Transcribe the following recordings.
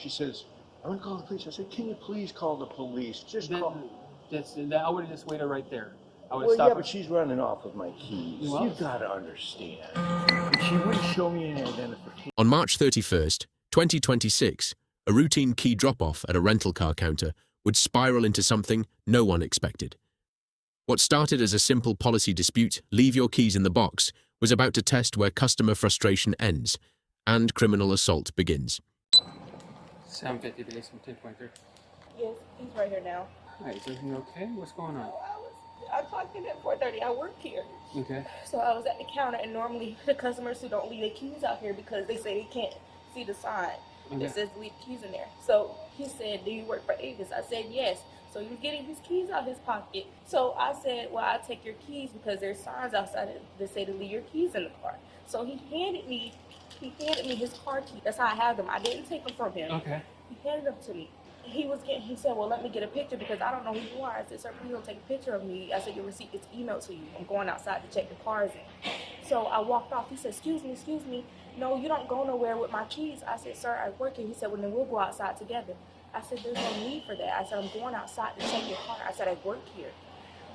She says, I'm going to call the police. I said, can you please call the police? Just call. I would have just waited right there. I would have Well, stopped. yeah, but she's running off with my keys. You got to understand. She wouldn't show me any identification. On March 31st, 2026, a routine key drop-off at a rental car counter would spiral into something no one expected. What started as a simple policy dispute, leave your keys in the box, was about to test where customer frustration ends and criminal assault begins. 750 days from 1023. Yes, he's right here now. Hi, is everything okay? What's going on? I clocked in at 4:30. I work here. Okay. So I was at the counter, and normally the customers who don't leave their keys out here because they say they can't see the sign that says leave keys in there. So he said, do you work for Avis? I said, yes. So he was getting his keys out his pocket. So I said, well, I'll take your keys because there's signs outside that say to leave your keys in the car. So he handed me his car key. That's how I have them. I didn't take them from him. Okay. He handed them to me. He said, well, let me get a picture because I don't know who you are. I said, sir, please don't take a picture of me. I said, your receipt is emailed to you. I'm going outside to check the cars in. So I walked off. He said, excuse me. No, you don't go nowhere with my keys. I said, sir, I work here. He said, well, then we'll go outside together. I said, there's no need for that. I said, I'm going outside to check your car. I said, I work here.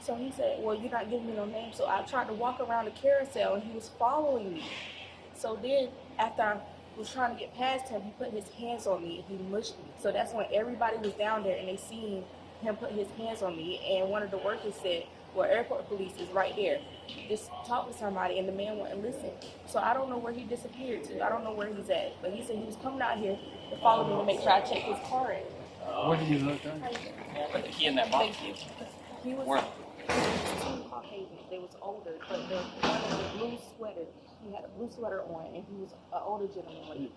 So he said, well, you're not giving me no name. So I tried to walk around the carousel, and he was following me. So then after I was trying to get past him, he put his hands on me and he mushed me. So that's when everybody was down there and they seen him put his hands on me. And one of the workers said, well, airport police is right there. Just talk to somebody, and the man wouldn't listen. So I don't know where he disappeared to. I don't know where he's at. But he said he was coming out here to follow me to make sure I check his car in. Where did you look at? Put the key in that box. Thank you. He was Where? two Caucasians. They was older, but the one in the blue sweater, he had a blue sweater on, and he was an older gentleman.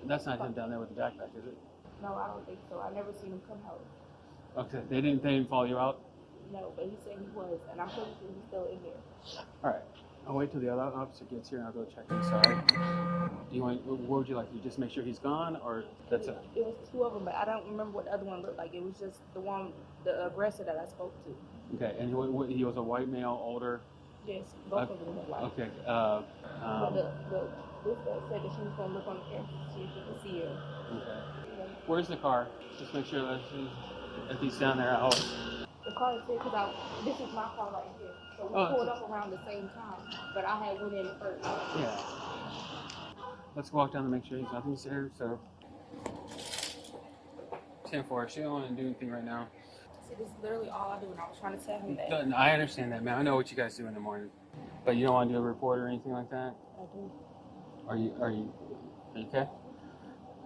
That's not him down there with the backpack, is it? No, I don't think so. I never seen him come out. Okay. They didn't follow you out? No, but he said he was, and I'm pretty sure he's still in here. All right. I'll wait till the other officer gets here and I'll go check inside. What would you like? You just make sure he's gone, or that's it? It was two of them, but I don't remember what the other one looked like. It was just the aggressor that I spoke to. Okay. And he was a white male, older? Yes, both of them looked like. Okay. But this guy said that she was going to look on the camera to see if she could see him. Okay. Where's the car? Just make sure that if he's down there, I'll... The car is here because this is my car right here. So we pulled up around the same time, but I had went in first. Yeah. Let's walk down to make sure nothing's there. So 10-4. She don't want to do anything right now. See, this is literally all I do, and I was trying to tell him that. I understand that, man. I know what you guys do in the morning, but you don't want to do a report or anything like that. I do. Are you okay?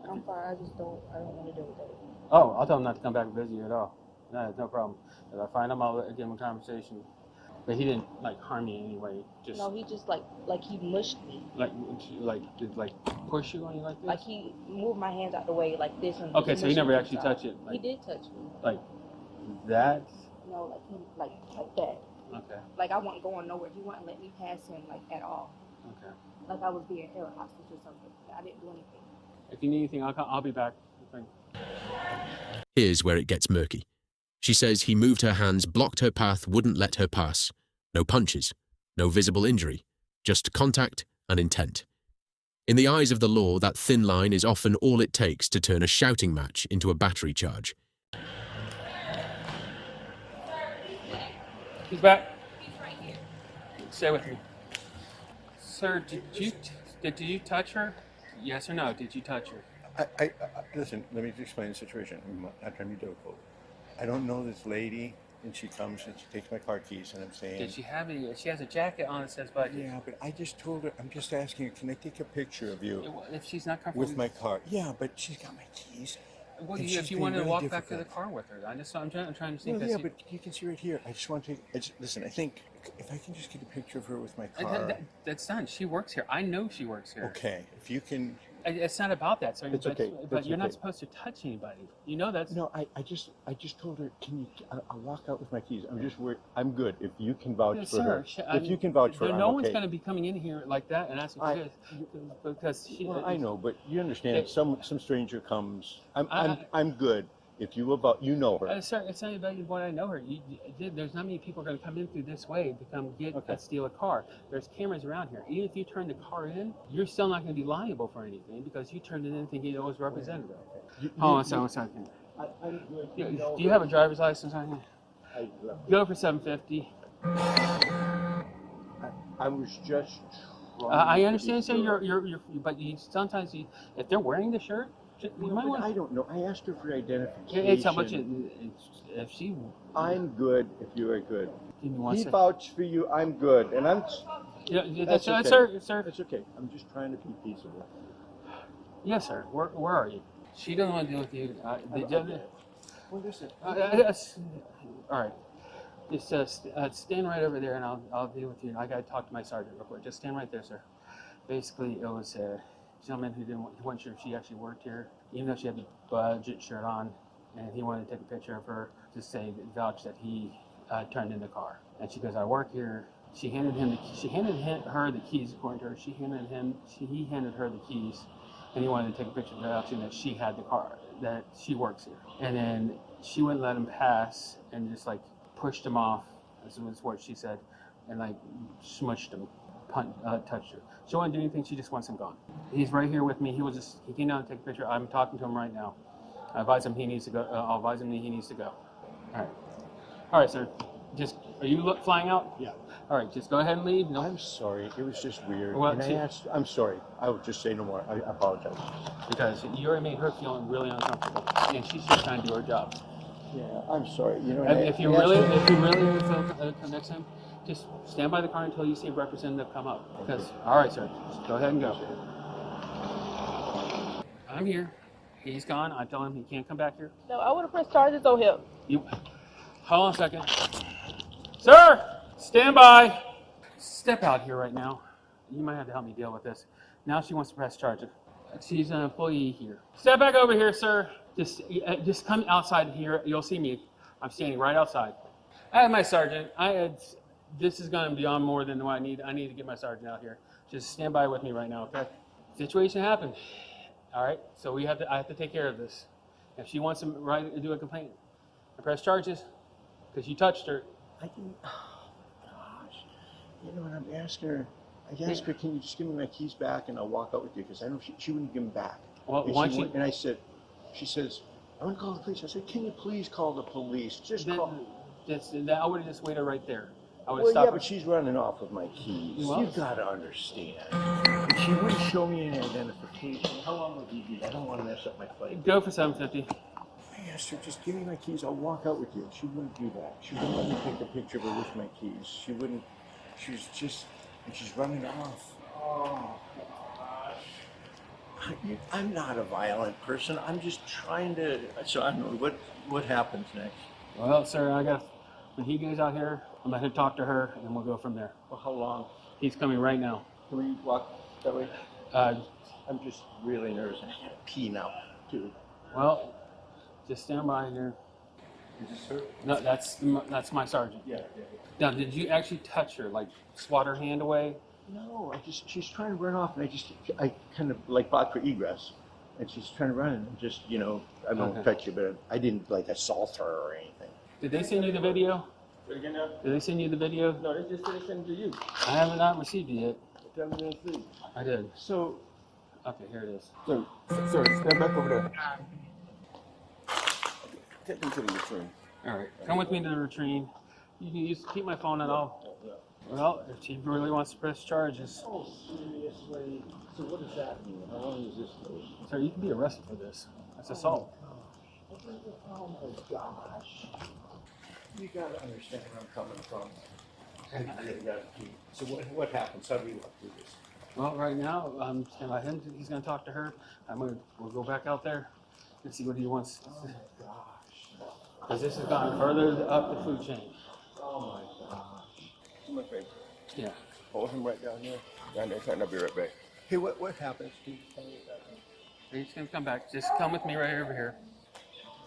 I'm fine. I don't want to deal with that. Oh, I'll tell him not to come back and visit you at all. No problem. If I find him, I'll give him a conversation. But he didn't harm you anyway. Just no, he just like he mushed me. Did push you on you like this? Like he moved my hands out the way like this. And okay, so he never actually touched it. He did touch me. Like that? No, like that. Okay. Like I wasn't going nowhere. He wouldn't let me pass him at all. Okay. Like I was being held hostage or something. I didn't do anything. If you need anything, I'll be back. Here's where it gets murky. She says he moved her hands, blocked her path, wouldn't let her pass. No punches, no visible injury, just contact and intent. In the eyes of the law, that thin line is often all it takes to turn a shouting match into a battery charge. He's back. He's right here. Stay with me. Sir, did you touch her? Yes or no? Did you touch her? I listen, let me just explain the situation. I'm not trying to be difficult. I don't know this lady, and she comes and she takes my car keys, and I'm saying... Did she have she has a jacket on that says budget. Yeah, but I just told her, I'm just asking her, can I take a picture of you? If she's not comfortable... With my car. Yeah, but she's got my keys. Well, if you wanted to walk back to the car with her, I'm trying to see. Well, yeah, but you can see right here. I just want to take... listen, I think if I can just get a picture of her with my car... That's done. She works here. I know she works here. Okay, if you can... It's not about that, sir. It's okay. But you're not supposed to touch anybody. You know that's... No, I just told her, can you... I'll walk out with my keys. I'm just worried. I'm good. If you can vouch for her. If you can vouch for her, no one's going to be coming in here like that and asking for this. Because she... Well, I know, but you understand. Some stranger comes. I'm good. If you know her. Sir, it's not about what I know her. There's not many people are going to come in through this way to come steal a car. There's cameras around here. Even if you turn the car in, you're still not going to be liable for anything because you turned it in thinking it was representative. Hold on a second. I'm good. Do you have a driver's license on you? Go for $750. I was just. I understand, sir. But sometimes if they're wearing the shirt, you might want. I don't know. I asked her for identification. It's how much. If she. I'm good. If you are good. Give me one He second. vouched for you. I'm good, and I'm. That's okay. sir. It's okay. I'm just trying to be peaceable. Yes, sir. Where are you? She doesn't want to deal with you. Well, listen. All right. Just stand right over there, and I'll deal with you. I got to talk to my sergeant real quick. Just stand right there, sir. Basically, it was a gentleman who wasn't sure if she actually worked here, even though she had the budget shirt on, and he wanted to take a picture of her to say vouch that he turned in the car. And she goes, "I work here." She handed her the keys. According to her, he handed her the keys, and he wanted to take a picture vouching that she had the car, that she works here. And then she wouldn't let him pass, and just like pushed him off, as was what she said, and like smushed him, touched her. She wouldn't do anything. She just wants him gone. He's right here with me. He came down to take a picture. I'm talking to him right now. I advise him he needs to go. I'll advise him that he needs to go. All right, sir. Are you flying out? Yeah. All right, just go ahead and leave. No. I'm sorry. It was just weird. Well, I'm sorry. I will just say no more. I apologize. Because you already made her feel really uncomfortable, and she's just trying to do her job. Yeah, I'm sorry. You know, If you really feel next time, just stand by the car until you see a representative come up. Because, all right, sir, just go ahead and go. I'm here. He's gone. I tell him he can't come back here. No, I would have pressed charges on him. Hold on a second. Sir, stand by. Step out here right now. You might have to help me deal with this. Now she wants to press charges. She's an employee here. Step back over here, sir. Just come outside here. You'll see me. I'm standing right outside. I have my sergeant. This is going to be on more than what I need. I need to get my sergeant out here. Just stand by with me right now, okay? Situation happened. All right. So I have to take care of this. If she wants to do a complaint, I press charges because you touched her. I didn't. Oh gosh. You know, and I'm asking her. I asked her, "Can you just give me my keys back and I'll walk out with you?" Because I know she wouldn't give them back. Well, and I said, she says, "I want to call the police." I said, "Can you please call the police? Just call." I would have just waited right there. Yeah, but she's running off with my keys. Well, you gotta understand. If she wouldn't show me any identification, how long would you be? I don't want to mess up my flight. Go for $750. I asked her, "Just give me my keys. I'll walk out with you." She wouldn't do that. She wouldn't let me take a picture of her with my keys. She wouldn't. She was just, and she's running off. Oh gosh. I'm not a violent person. I'm just trying to. So I don't know what happens next. Well, sir, when he goes out here, I'm going to talk to her, and we'll go from there. Well, how long? He's coming right now. Can we walk that way? I'm just really nervous. I gotta pee now, too. Well, just stand by here. Is this her? No, that's my sergeant. Yeah. Now, did you actually touch her, like swat her hand away? No, she's trying to run off, and I kind of like blocked her egress, and she's trying to run, and just, I won't touch you, but I didn't like assault her or anything. Did they send you the video? Again now? Did they send you the video? No, they just said they sent it to you. I have not received it yet. Tell me to see. I did. So, Okay, here it is. sorry, stand back over there. Take them to the latrine. All right, come with me to the latrine. You can keep my phone and all. Well, if she really wants to press charges. Oh, seriously? So what does that mean? How long is this for? Sir, you can be arrested for this. That's assault. Oh my gosh. You gotta understand where I'm coming from. I really gotta pee. So what happens? How do we walk through this? Well, right now, he's going to talk to her. We'll go back out there and see what he wants. Oh my gosh. Because this has gone further up the food chain. Oh my gosh. I'm afraid. Yeah. Hold him right down there. Down there, I'll be right back. Hey, what happens? Can you tell me that? He's going to come back. Just come with me right over here.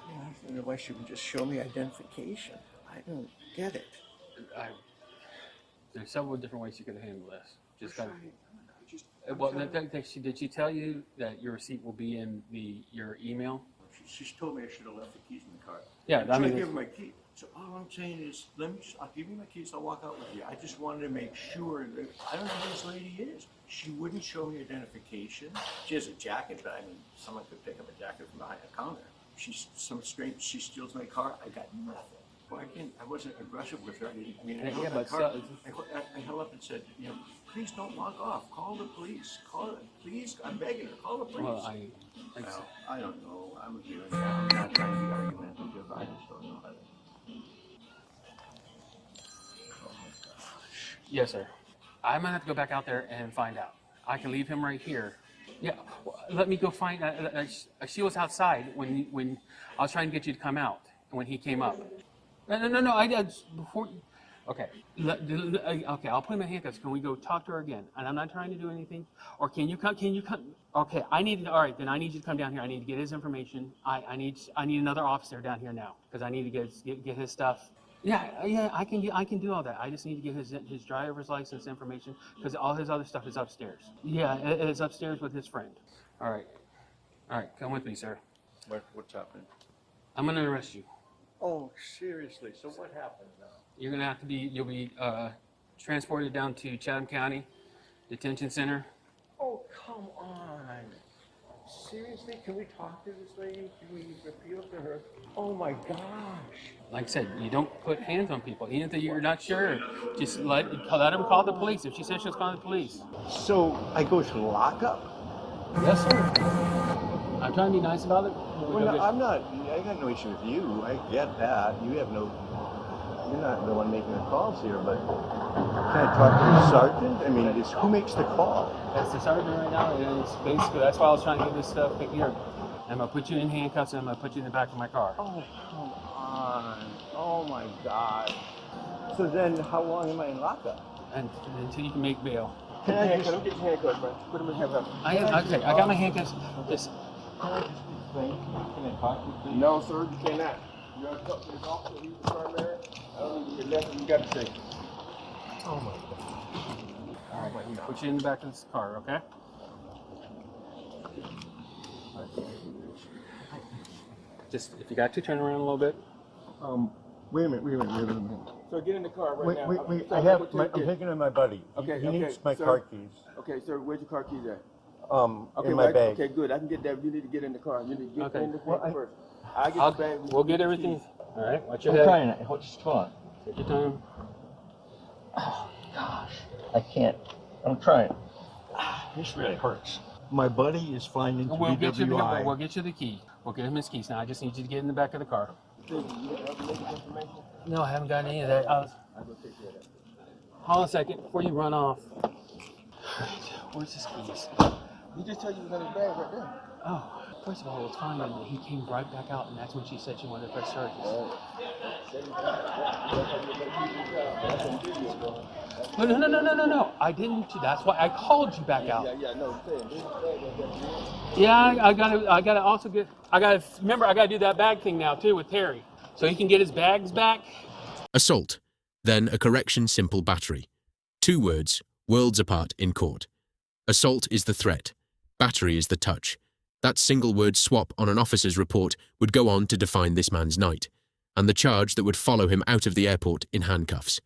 I don't know why she would just show me identification. I don't get it. There's several different ways you could handle this. Just got did she tell you that your receipt will be in your email? She She's told me I should have left the keys in the car. Yeah, I'm I trying mean, to give her my key. So all I'm saying is, I'll give you my keys. I'll walk out with you. I just wanted to make sure that I don't know who this lady is. She wouldn't show me identification. She has a jacket, but I mean, someone could pick up a jacket from behind a counter. She's some strange. She steals my car. I got nothing. Well, I wasn't aggressive with her. I held my car. I held up and said, please don't walk off. Call the police. Please. I'm begging her. Call the police. well, I don't know. I'm a human. I'm not trying to be argumentative. I just don't know how to. Oh my gosh. yes, sir. I'm gonna have to go back out there and find out. I can leave him right here. Yeah, well, let me go find. She was outside when I was trying to get you to come out. When he came up. No. I before. Okay. Okay. I'll put him in handcuffs. Can we go talk to her again? And I'm not trying to do anything. Or can you come? Okay. All right. Then I need you to come down here. I need to get his information. I need another officer down here now because I need to get his stuff. Yeah. I can do all that. I just need to get his driver's license information because all his other stuff is upstairs. Yeah, it's upstairs with his friend. All right. Come with me, sir. What's happening? I'm gonna arrest you. Oh, seriously? So what happened now? You're gonna have to be. You'll be transported down to Chatham County Detention Center. Oh, come on. Seriously? Can we talk to this lady? Can we appeal to her? Oh my gosh. Like I said, you don't put hands on people. Even if you're not sure, just let them call the police. If she says she'll call the police. So I go to lockup? Yes, sir. I'm trying to be nice about it. Well, no, I'm not. I got no issue with you. I get that. You're not the one making the calls here, but can I talk to the sergeant? I mean, who makes the call? That's the sergeant right now, and it's basically that's why I was trying to get this stuff taken care of. I'm gonna put you in handcuffs and I'm gonna put you in the back of my car. Oh, come on. Oh my God. So then how long am I in lockup? And until you can make bail. Can I just get handcuffs, man? Put them in handcuffs. I got my handcuffs. Just Can I just explain? Can I talk to you, please? No, sir, you cannot. You're a company's officer, he's the primary. I don't need to get left, you got to say. Oh my God. all right. Put you in the back of this car, okay? Just if you got to turn around a little bit. Wait a minute. So get in the car right now. Wait. So I'm taking in my buddy. Okay, He okay, needs my sir. car keys. Okay, sir, where's your car keys at? Okay, In my right, bag. okay, good. I can get that. You need to get in the car. You need to get Okay. in the Well, car first. I'll get the bag. We'll get everything. All right. Watch your I'm head. trying it. Just hold on. Take your time. Oh gosh, I can't. I'm trying. This really hurts. My buddy is flying into We'll get you BWI. the key. We'll get him his keys. Now I just need you to get in the back of the car. No, I haven't got any of that. I'll go take care of that. Hold on a second before you run off. Where's his keys? He just told you it was in his bag right there. Oh, first of all, it's fine. And he came right back out, and that's when she said she wanted to press charges. No. I didn't. That's why I called you back out. Yeah, no, I'm saying. Yeah, I gotta also get. I gotta do that bag thing now too with Terry, so he can get his bags back. Assault, then a correction simple battery. 2 words, worlds apart in court. Assault is the threat. Battery is the touch. That single word swap on an officer's report would go on to define this man's night, and the charge that would follow him out of the airport in handcuffs.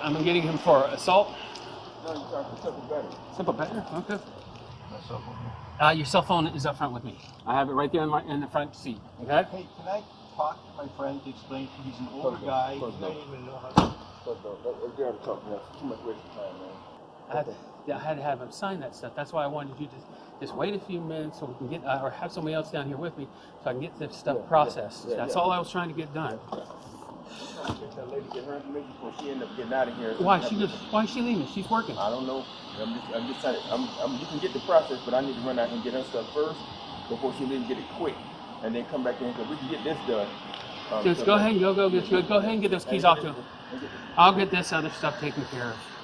I'm getting him for assault. No, you're sorry, simple battery. Simple battery. Okay. Your cell phone is up front with me. I have it right there in the front seat. Okay. Hey, can I talk to my friend to explain? He's an older Close guy. door, He close door. doesn't even know how to. Let's get out of talk, man. Too much waste of time, man. I had to have him sign that stuff. That's why I wanted you to just wait a few minutes so we can get, or have somebody else down here with me so I can get this stuff processed. That's all I was trying to get done. I'm trying to get that lady get her information before she end up getting out of here. Why is she leaving? She's working. I don't know. I'm just trying to. You can get the process, but I need to run out and get her stuff first before she leaves. Get it quick, and then come back in because we can get this done. Just go ahead and go ahead and get those keys off to him. I'll get this other stuff taken care of.